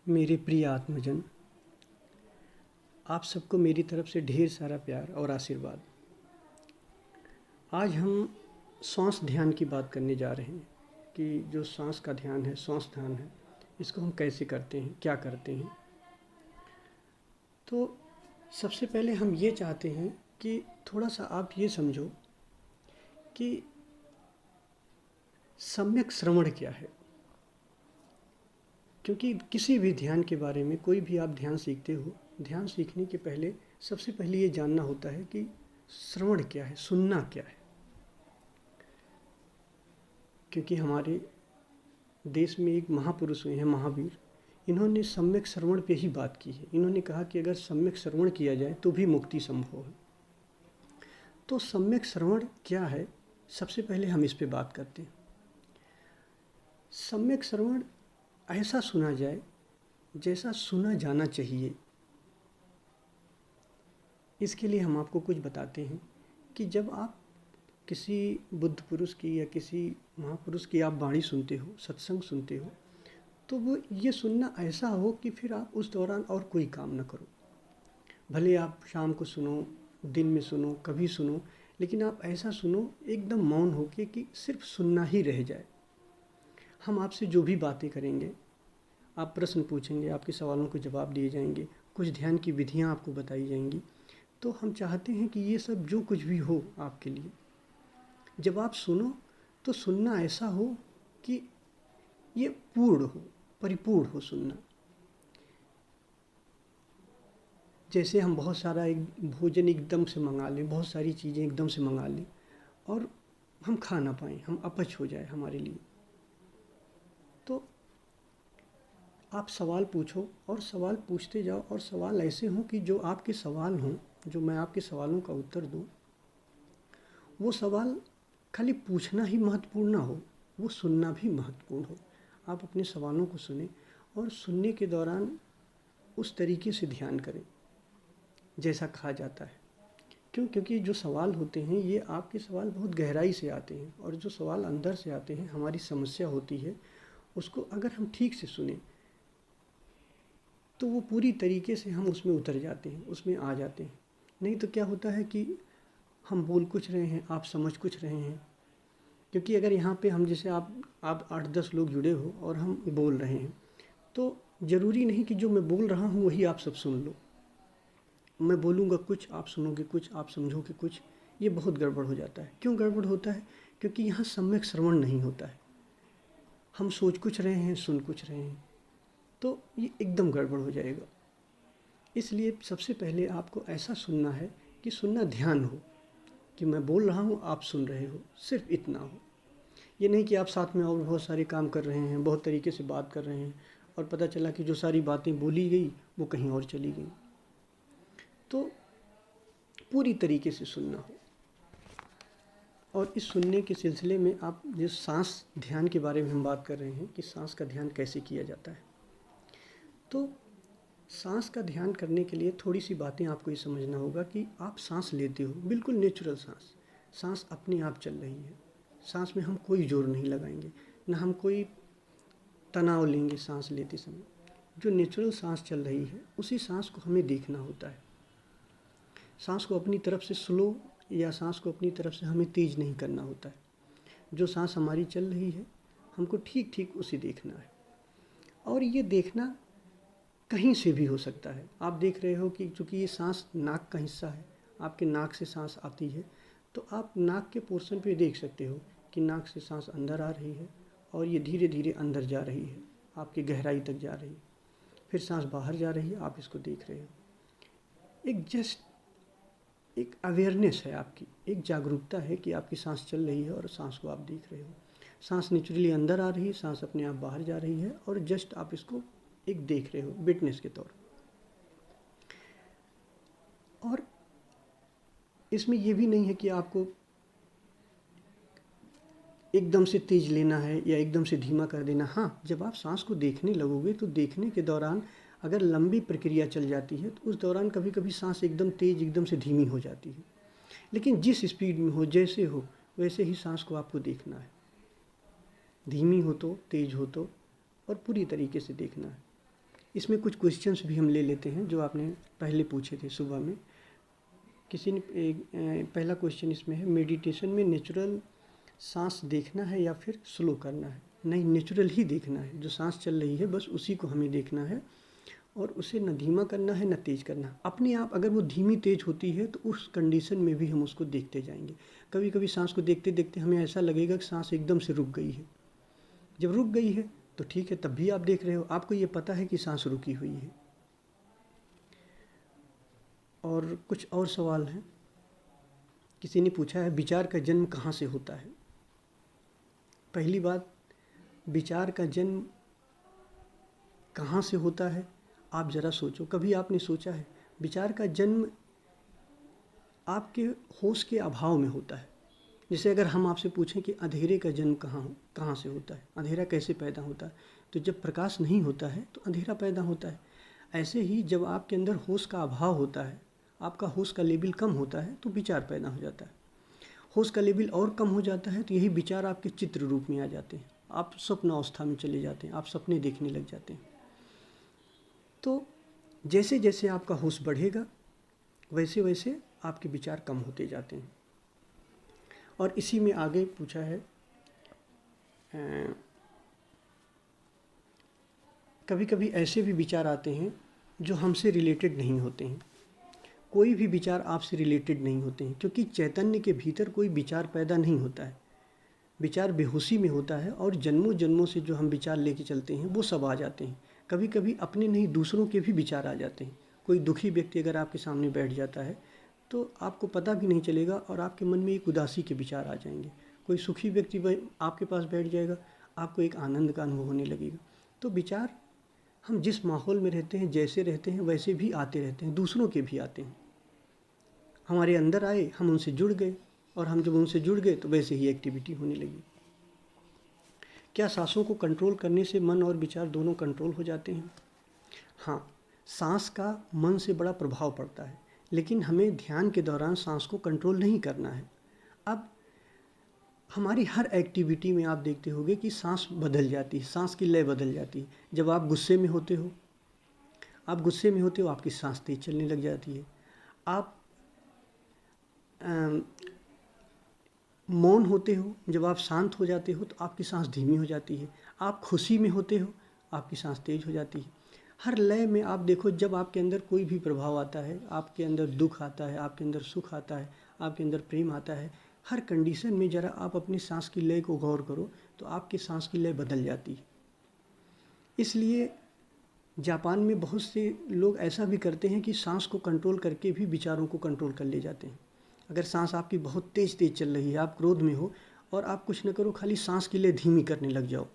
मेरे प्रिय आत्मजन, आप सबको मेरी तरफ से ढेर सारा प्यार और आशीर्वाद। आज हम श्वास ध्यान की बात करने जा रहे हैं कि जो सांस का ध्यान है, श्वास ध्यान है, इसको हम कैसे करते हैं, क्या करते हैं। तो सबसे पहले हम ये चाहते हैं कि थोड़ा सा आप ये समझो कि सम्यक श्रवण क्या है। क्योंकि किसी भी ध्यान के बारे में, कोई भी आप ध्यान सीखते हो, ध्यान सीखने के पहले सबसे पहले ये जानना होता है कि श्रवण क्या है, सुनना क्या है। क्योंकि हमारे देश में एक महापुरुष हुए हैं, महावीर, इन्होंने सम्यक श्रवण पे ही बात की है। इन्होंने कहा कि अगर सम्यक श्रवण किया जाए तो भी मुक्ति संभव है। तो सम्यक श्रवण क्या है, सबसे पहले हम इस पे बात करते हैं। सम्यक श्रवण ऐसा सुना जाए जैसा सुना जाना चाहिए। इसके लिए हम आपको कुछ बताते हैं कि जब आप किसी बुद्ध पुरुष की या किसी महापुरुष की आप वाणी सुनते हो, सत्संग सुनते हो, तो वो ये सुनना ऐसा हो कि फिर आप उस दौरान और कोई काम न करो। भले आप शाम को सुनो, दिन में सुनो, कभी सुनो, लेकिन आप ऐसा सुनो एकदम मौन होके कि सिर्फ सुनना ही रह जाए। हम आपसे जो भी बातें करेंगे, आप प्रश्न पूछेंगे, आपके सवालों के जवाब दिए जाएंगे, कुछ ध्यान की विधियां आपको बताई जाएंगी। तो हम चाहते हैं कि ये सब जो कुछ भी हो आपके लिए, जब आप सुनो तो सुनना ऐसा हो कि ये पूर्ण हो, परिपूर्ण हो सुनना। जैसे हम बहुत सारा एक भोजन एकदम से मंगा लें, बहुत सारी चीज़ें एकदम से मंगा लें और हम खा ना पाएँ, हम अपच हो जाए हमारे लिए। तो आप सवाल पूछो और सवाल पूछते जाओ, और सवाल ऐसे हों कि जो आपके सवाल हों, जो मैं आपके सवालों का उत्तर दूं, वो सवाल खाली पूछना ही महत्वपूर्ण ना हो, वो सुनना भी महत्वपूर्ण हो। आप अपने सवालों को सुने और सुनने के दौरान उस तरीके से ध्यान करें जैसा कहा जाता है। क्योंकि जो सवाल होते हैं ये आपके सवाल बहुत गहराई से आते हैं, और जो सवाल अंदर से आते हैं, हमारी समस्या होती है, उसको अगर हम ठीक से सुने तो वो पूरी तरीके से हम उसमें उतर जाते हैं, उसमें आ जाते हैं। नहीं तो क्या होता है कि हम बोल कुछ रहे हैं, आप समझ कुछ रहे हैं। क्योंकि अगर यहाँ पे हम जैसे आप 8-10 लोग जुड़े हो और हम बोल रहे हैं, तो ज़रूरी नहीं कि जो मैं बोल रहा हूँ वही आप सब सुन लो। मैं बोलूँगा कुछ, आप सुनोगे कुछ, आप समझोगे कुछ, ये बहुत गड़बड़ हो जाता है। क्यों गड़बड़ होता है? क्योंकि यहाँ सम्यक श्रवण नहीं होता है। हम सोच कुछ रहे हैं, सुन कुछ रहे हैं, तो ये एकदम गड़बड़ हो जाएगा। इसलिए सबसे पहले आपको ऐसा सुनना है कि सुनना ध्यान हो, कि मैं बोल रहा हूँ, आप सुन रहे हो, सिर्फ इतना हो। ये नहीं कि आप साथ में और बहुत सारे काम कर रहे हैं, बहुत तरीके से बात कर रहे हैं, और पता चला कि जो सारी बातें बोली गई वो कहीं और चली गई। तो पूरी तरीके से सुनना हो। और इस सुनने के सिलसिले में आप जिस सांस ध्यान के बारे में हम बात कर रहे हैं कि सांस का ध्यान कैसे किया जाता है, तो सांस का ध्यान करने के लिए थोड़ी सी बातें आपको ये समझना होगा कि आप सांस लेते हो, बिल्कुल नेचुरल सांस, सांस अपने आप चल रही है। सांस में हम कोई जोर नहीं लगाएंगे, ना हम कोई तनाव लेंगे सांस लेते समय। जो नेचुरल सांस चल रही है उसी सांस को हमें देखना होता है। सांस को अपनी तरफ से स्लो या सांस को अपनी तरफ से हमें तेज नहीं करना होता है। जो सांस हमारी चल रही है हमको ठीक ठीक उसे देखना है। और ये देखना कहीं से भी हो सकता है। आप देख रहे हो कि चूँकि ये सांस नाक का हिस्सा है, आपके नाक से सांस आती है, तो आप नाक के पोर्शन पे देख सकते हो कि नाक से सांस अंदर आ रही है और ये धीरे धीरे अंदर जा रही है, आपकी गहराई तक जा रही है, फिर सांस बाहर जा रही है, आप इसको देख रहे हो। एक अवेयरनेस है आपकी, एक जागरूकता है कि आपकी सांस चल रही है और सांस को आप देख रहे हो। सांस नेचुरली अंदर आ रही है, सांस अपने आप बाहर जा रही है, और जस्ट आप इसको एक देख रहे हो विटनेस के तौर। और इसमें यह भी नहीं है कि आपको एकदम से तेज लेना है या एकदम से धीमा कर देना। हाँ, जब आप सांस को देखने लगोगे तो देखने के दौरान अगर लंबी प्रक्रिया चल जाती है तो उस दौरान कभी कभी सांस एकदम तेज, एकदम से धीमी हो जाती है। लेकिन जिस स्पीड में हो, जैसे हो, वैसे ही सांस को आपको देखना है। धीमी हो तो, तेज हो तो, और पूरी तरीके से देखना है। इसमें कुछ क्वेश्चंस भी हम ले लेते हैं जो आपने पहले पूछे थे सुबह में। किसी ने पहला क्वेश्चन इसमें है, मेडिटेशन में नेचुरल सांस देखना है या फिर स्लो करना है? नहीं, नेचुरल ही देखना है। जो सांस चल रही है बस उसी को हमें देखना है, और उसे न धीमा करना है न तेज़ करना। अपने आप अगर वो धीमी तेज़ होती है तो उस कंडीशन में भी हम उसको देखते जाएंगे। कभी कभी सांस को देखते देखते हमें ऐसा लगेगा कि सांस एकदम से रुक गई है। जब रुक गई है तो ठीक है, तब भी आप देख रहे हो, आपको ये पता है कि सांस रुकी हुई है। और कुछ और सवाल हैं। किसी ने पूछा है, विचार का जन्म कहाँ से होता है? पहली बात, विचार का जन्म कहाँ से होता है आप ज़रा सोचो। कभी आपने सोचा है? विचार का जन्म आपके होश के अभाव में होता है। जैसे अगर हम आपसे पूछें कि अंधेरे का जन्म कहाँ से होता है, अंधेरा कैसे पैदा होता है, तो जब प्रकाश नहीं होता है तो अंधेरा पैदा होता है। ऐसे ही जब आपके अंदर होश का अभाव होता है, आपका होश का लेवल कम होता है, तो विचार पैदा हो जाता है। होश का लेवल और कम हो जाता है तो यही विचार आपके चित्र रूप में आ जाते हैं। आप स्वप्न अवस्था में चले जाते हैं, आप सपने देखने लग जाते हैं। तो जैसे जैसे आपका होश बढ़ेगा वैसे वैसे आपके विचार कम होते जाते हैं। और इसी में आगे पूछा है, कभी कभी ऐसे भी विचार आते हैं जो हमसे रिलेटेड नहीं होते हैं। कोई भी विचार आपसे रिलेटेड नहीं होते हैं, क्योंकि चैतन्य के भीतर कोई विचार पैदा नहीं होता है। विचार बेहोशी में होता है, और जन्मों जन्मों से जो हम विचार लेके चलते हैं वो सब आ जाते हैं। कभी कभी अपने नहीं, दूसरों के भी विचार आ जाते हैं। कोई दुखी व्यक्ति अगर आपके सामने बैठ जाता है तो आपको पता भी नहीं चलेगा और आपके मन में एक उदासी के विचार आ जाएंगे। कोई सुखी व्यक्ति आपके पास बैठ जाएगा, आपको एक आनंद का अनुभव होने लगेगा। तो विचार हम जिस माहौल में रहते हैं, जैसे रहते हैं, वैसे भी आते रहते हैं, दूसरों के भी आते हैं। हमारे अंदर आए, हम उनसे जुड़ गए, और हम जब उनसे जुड़ गए तो वैसे ही एक्टिविटी होने लगी। क्या सांसों को कंट्रोल करने से मन और विचार दोनों कंट्रोल हो जाते हैं? हाँ, सांस का मन से बड़ा प्रभाव पड़ता है, लेकिन हमें ध्यान के दौरान सांस को कंट्रोल नहीं करना है। अब हमारी हर एक्टिविटी में आप देखते होंगे कि सांस बदल जाती है, सांस की लय बदल जाती है। जब आप गुस्से में होते हो, आपकी सांस तेज चलने लग जाती है। आप मौन होते हो, जब आप शांत हो जाते हो तो आपकी सांस धीमी हो जाती है। आप खुशी में होते हो, आपकी सांस तेज हो जाती है। हर लय में आप देखो, जब आपके अंदर कोई भी प्रभाव आता है, आपके अंदर दुख आता है, आपके अंदर सुख आता है, आपके अंदर प्रेम आता है, हर कंडीशन में ज़रा आप अपनी सांस की लय को गौर करो तो आपकी सांस की लय बदल जाती है। इसलिए जापान में बहुत से लोग ऐसा भी करते हैं कि सांस को कंट्रोल करके भी विचारों को कंट्रोल कर ले जाते हैं। अगर सांस आपकी बहुत तेज़ तेज़ चल रही है, आप क्रोध में हो, और आप कुछ न करो, खाली सांस की लय धीमी करने लग जाओ।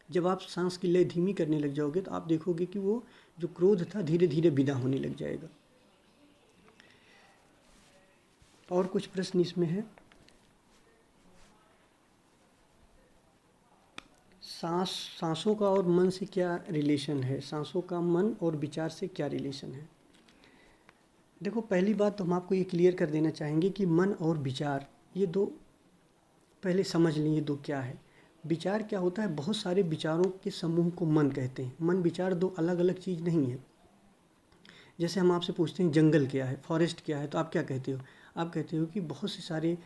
जब आप सांस की लय धीमी करने लग जाओगे तो आप देखोगे कि वो जो क्रोध था धीरे धीरे विदा होने लग जाएगा। और कुछ प्रश्न इसमें है। सांसों का और मन से क्या रिलेशन है? सांसों का मन और विचार से क्या रिलेशन है? देखो, पहली बात तो हम आपको ये क्लियर कर देना चाहेंगे कि मन और विचार, ये दो पहले समझ लें, ये दो क्या है। विचार क्या होता है? बहुत सारे विचारों के समूह को मन कहते हैं। मन विचार दो अलग अलग चीज़ नहीं है। जैसे हम आपसे पूछते हैं जंगल क्या है, फॉरेस्ट क्या है, तो आप क्या कहते हो? आप कहते हो कि बहुत से सारे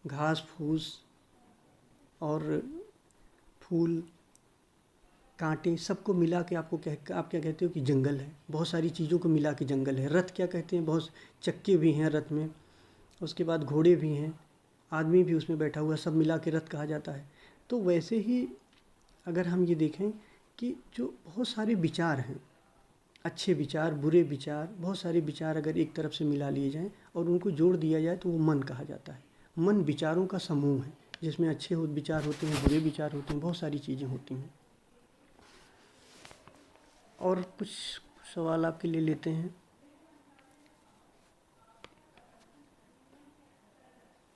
घास फूस और फूल कांटे सबको मिला के आप क्या कहते हो कि जंगल है। बहुत सारी चीज़ों को मिला के जंगल है। रथ क्या कहते हैं? बहुत चक्के भी हैं रथ में, उसके बाद घोड़े भी हैं, आदमी भी उसमें बैठा हुआ, सब मिला के रथ कहा जाता है। तो वैसे ही अगर हम ये देखें कि जो बहुत सारे विचार हैं, अच्छे विचार, बुरे विचार, बहुत सारे विचार अगर एक तरफ से मिला लिए जाएं और उनको जोड़ दिया जाए तो वो मन कहा जाता है। मन विचारों का समूह है, जिसमें अच्छे विचार होते हैं, बुरे विचार होते हैं, बहुत सारी चीज़ें होती हैं। और कुछ सवाल आपके लिए लेते हैं।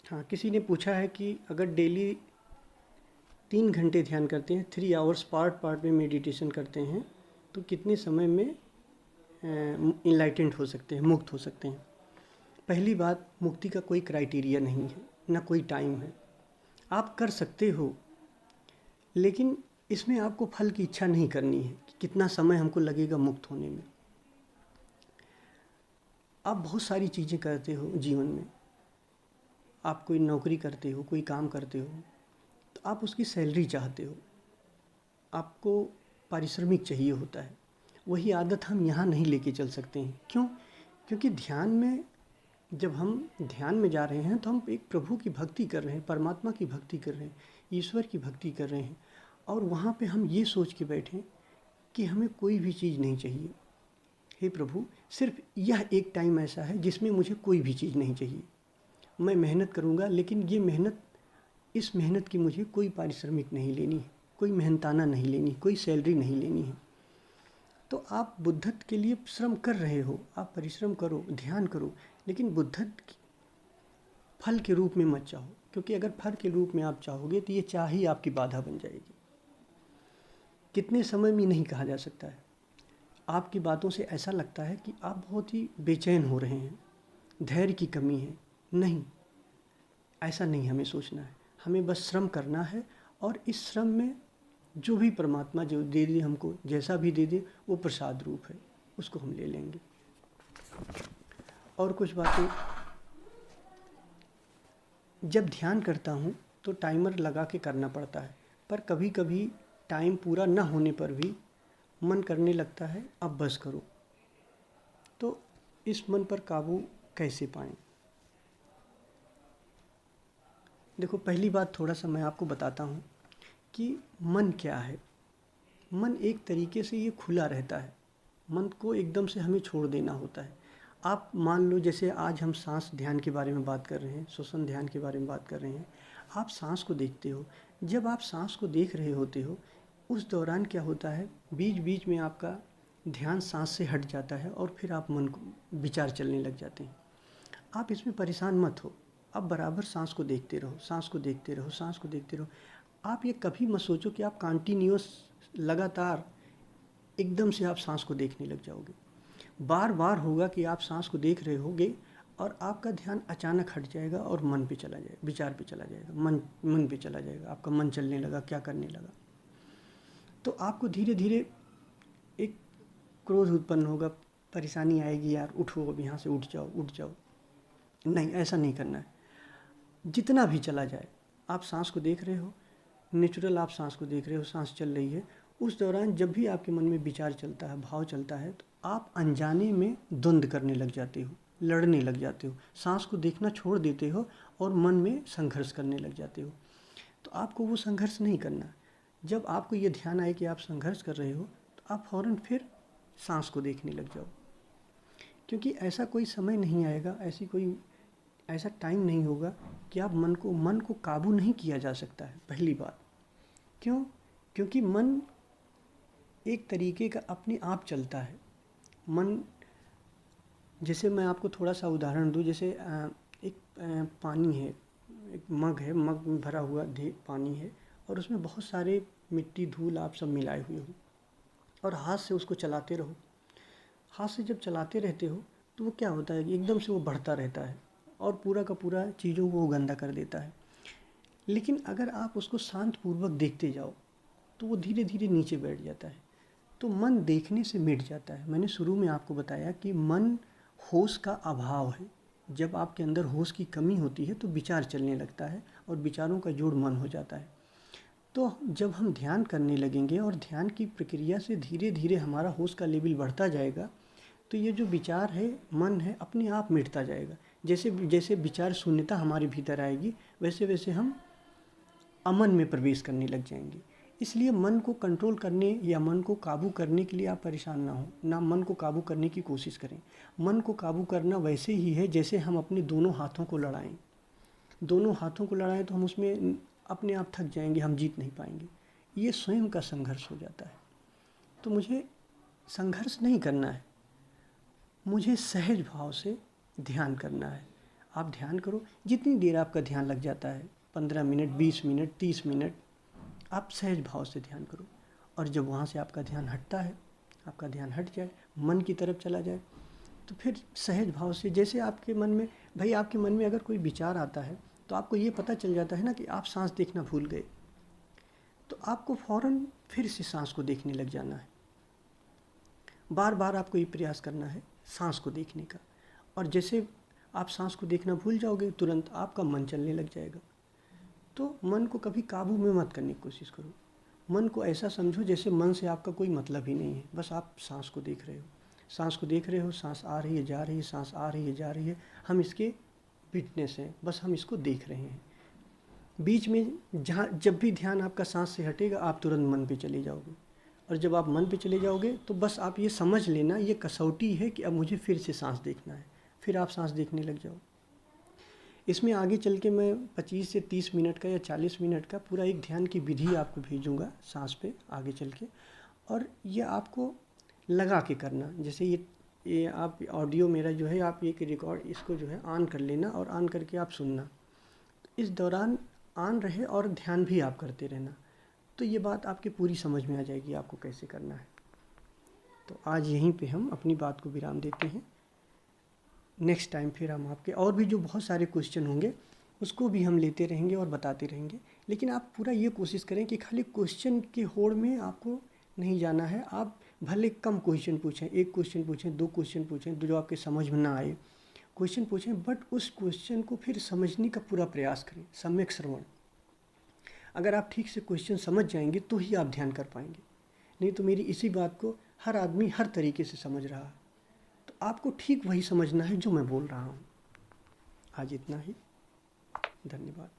हाँ, किसी ने पूछा है कि अगर डेली 3 घंटे ध्यान करते हैं, 3 आवर्स पार्ट में मेडिटेशन करते हैं, तो कितने समय में इनलाइटेंड हो सकते हैं, मुक्त हो सकते हैं? पहली बात, मुक्ति का कोई क्राइटेरिया नहीं है, ना कोई टाइम है। आप कर सकते हो, लेकिन इसमें आपको फल की इच्छा नहीं करनी है कि कितना समय हमको लगेगा मुक्त होने में। आप बहुत सारी चीज़ें करते हो जीवन में, आप कोई नौकरी करते हो, कोई काम करते हो, तो आप उसकी सैलरी चाहते हो, आपको पारिश्रमिक चाहिए होता है। वही आदत हम यहाँ नहीं लेके चल सकते हैं। क्यों? क्योंकि ध्यान में जब हम ध्यान में जा रहे हैं तो हम एक प्रभु की भक्ति कर रहे हैं, परमात्मा की भक्ति कर रहे हैं, ईश्वर की भक्ति कर रहे हैं, और वहाँ पे हम ये सोच के बैठें कि हमें कोई भी चीज़ नहीं चाहिए। हे प्रभु, सिर्फ यह एक टाइम ऐसा है जिसमें मुझे कोई भी चीज़ नहीं चाहिए। मैं मेहनत करूँगा, लेकिन ये मेहनत, इस मेहनत की मुझे कोई पारिश्रमिक नहीं लेनी है, कोई मेहनताना नहीं लेनी, कोई सैलरी नहीं लेनी है। तो आप बुद्धत्व के लिए श्रम कर रहे हो, आप परिश्रम करो, ध्यान करो, लेकिन बुद्धत्व फल के रूप में मत चाहो, क्योंकि अगर फल के रूप में आप चाहोगे तो ये चाह ही आपकी बाधा बन जाएगी। कितने समय में नहीं कहा जा सकता है। आपकी बातों से ऐसा लगता है कि आप बहुत ही बेचैन हो रहे हैं, धैर्य की कमी है। नहीं, ऐसा नहीं हमें सोचना है। हमें बस श्रम करना है, और इस श्रम में जो भी परमात्मा जो दे दे हमको, जैसा भी दे दे, वो प्रसाद रूप है, उसको हम ले लेंगे। और कुछ बातें, जब ध्यान करता हूँ तो टाइमर लगा के करना पड़ता है, पर कभी कभी टाइम पूरा ना होने पर भी मन करने लगता है अब बस करो। तो इस मन पर काबू कैसे पाएं? देखो, पहली बात थोड़ा सा मैं आपको बताता हूँ कि मन क्या है। मन एक तरीके से ये खुला रहता है, मन को एकदम से हमें छोड़ देना होता है। आप मान लो, जैसे आज हम सांस ध्यान के बारे में बात कर रहे हैं, श्वसन ध्यान के बारे में बात कर रहे हैं। आप सांस को देखते हो, जब आप सांस को देख रहे होते हो, उस दौरान क्या होता है, बीच बीच में आपका ध्यान सांस से हट जाता है और फिर आप मन को विचार चलने लग जाते हैं। आप इसमें परेशान मत हो, आप बराबर सांस को देखते रहो, सांस को देखते रहो, सांस को देखते रहो। आप ये कभी मत सोचो कि आप कंटिन्यूअस लगातार एकदम से आप सांस को देखने लग जाओगे। बार बार होगा कि आप सांस को देख रहे होगे और आपका ध्यान अचानक हट जाएगा और मन पे चला जाएगा, विचार पे चला जाएगा, मन पे चला जाएगा, आपका मन चलने लगा, क्या करने लगा। तो आपको धीरे धीरे एक क्रोध उत्पन्न होगा, परेशानी आएगी, यार उठो, अब यहाँ से उठ जाओ, उठ जाओ। नहीं, ऐसा नहीं करना है। जितना भी चला जाए, आप सांस को देख रहे हो, नेचुरल आप सांस को देख रहे हो, सांस चल रही है। उस दौरान जब भी आपके मन में विचार चलता है, भाव चलता है, तो आप अनजाने में द्वंद्व करने लग जाते हो, लड़ने लग जाते हो, सांस को देखना छोड़ देते हो और मन में संघर्ष करने लग जाते हो। तो आपको वो संघर्ष नहीं करना। जब आपको ये ध्यान आए कि आप संघर्ष कर रहे हो, तो आप फ़ौरन फिर सांस को देखने लग जाओ, क्योंकि ऐसा कोई समय नहीं आएगा, ऐसा टाइम नहीं होगा कि आप मन को काबू नहीं किया जा सकता है। पहली बात, क्यों? क्योंकि मन एक तरीके का अपने आप चलता है। मन, जैसे मैं आपको थोड़ा सा उदाहरण दूं, जैसे एक पानी है, एक मग है, मग में भरा हुआ पानी है, और उसमें बहुत सारे मिट्टी, धूल आप सब मिलाए हुए हो, और हाथ से उसको चलाते रहो। हाथ से जब चलाते रहते हो तो वो क्या होता है कि एकदम से वो बढ़ता रहता है और पूरा का पूरा चीज़ों को गंदा कर देता है। लेकिन अगर आप उसको शांतपूर्वक देखते जाओ तो वो धीरे धीरे नीचे बैठ जाता है। तो मन देखने से मिट जाता है। मैंने शुरू में आपको बताया कि मन होश का अभाव है। जब आपके अंदर होश की कमी होती है तो विचार चलने लगता है और विचारों का जोड़ मन हो जाता है। तो जब हम ध्यान करने लगेंगे और ध्यान की प्रक्रिया से धीरे धीरे हमारा होश का लेवल बढ़ता जाएगा, तो ये जो विचार है, मन है, अपने आप मिटता जाएगा। जैसे जैसे विचार शून्यता हमारे भीतर आएगी, वैसे वैसे हम अमन में प्रवेश करने लग जाएंगे। इसलिए मन को कंट्रोल करने या मन को काबू करने के लिए आप परेशान ना हो, ना मन को काबू करने की कोशिश करें। मन को काबू करना वैसे ही है जैसे हम अपने दोनों हाथों को लड़ाएं। दोनों हाथों को लड़ाएं तो हम उसमें अपने आप थक जाएंगे, हम जीत नहीं पाएंगे। ये स्वयं का संघर्ष हो जाता है। तो मुझे संघर्ष नहीं करना है, मुझे सहज भाव से ध्यान करना है। आप ध्यान करो, जितनी देर आपका ध्यान लग जाता है, 15 मिनट, 20 मिनट, 30 मिनट, आप सहज भाव से ध्यान करो। और जब वहाँ से आपका ध्यान हटता है, आपका ध्यान हट जाए, मन की तरफ चला जाए, तो फिर सहज भाव से, जैसे आपके मन में, भाई आपके मन में अगर कोई विचार आता है तो आपको ये पता चल जाता है ना कि आप सांस देखना भूल गए, तो आपको फ़ौरन फिर से सांस को देखने लग जाना है। बार बार आपको ये प्रयास करना है सांस को देखने का। और जैसे आप सांस को देखना भूल जाओगे, तुरंत आपका मन चलने लग जाएगा। तो मन को कभी काबू में मत करने की कोशिश करो। मन को ऐसा समझो जैसे मन से आपका कोई मतलब ही नहीं है, बस आप सांस को देख रहे हो, सांस को देख रहे हो, सांस आ रही है जा रही है, सांस आ रही है जा रही है, हम इसके विटनेस हैं, बस हम इसको देख रहे हैं। बीच में जहाँ जब भी ध्यान आपका सांस से हटेगा, आप तुरंत मन पे चले जाओगे। और जब आप मन पे चले जाओगे तो बस आप ये समझ लेना, ये कसौटी है कि अब मुझे फिर से सांस देखना है, फिर आप सांस देखने लग जाओ। इसमें आगे चल के मैं 25 से 30 मिनट का या 40 मिनट का पूरा एक ध्यान की विधि आपको भेजूँगा सांस पे आगे चल के। और ये आपको लगा के करना, जैसे ये आप ऑडियो मेरा जो है, आप एक रिकॉर्ड इसको जो है ऑन कर लेना और ऑन करके आप सुनना। इस दौरान ऑन रहे और ध्यान भी आप करते रहना, तो ये बात आपकी पूरी समझ में आ जाएगी आपको कैसे करना है। तो आज यहीं पे हम अपनी बात को विराम देते हैं। नेक्स्ट टाइम फिर हम आपके और भी जो बहुत सारे क्वेश्चन होंगे उसको भी हम लेते रहेंगे और बताते रहेंगे। लेकिन आप पूरा ये कोशिश करें कि खाली क्वेश्चन की होड़ में आपको नहीं जाना है। आप भले कम क्वेश्चन पूछें, 1 क्वेश्चन पूछें, 2 क्वेश्चन पूछें, जो आपके समझ में ना आए क्वेश्चन पूछें, बट उस क्वेश्चन को फिर समझने का पूरा प्रयास करें, सम्यक श्रवण। अगर आप ठीक से क्वेश्चन समझ जाएंगे तो ही आप ध्यान कर पाएंगे, नहीं तो मेरी इसी बात को हर आदमी हर तरीके से समझ रहा है। तो आपको ठीक वही समझना है जो मैं बोल रहा हूँ। आज इतना ही, धन्यवाद।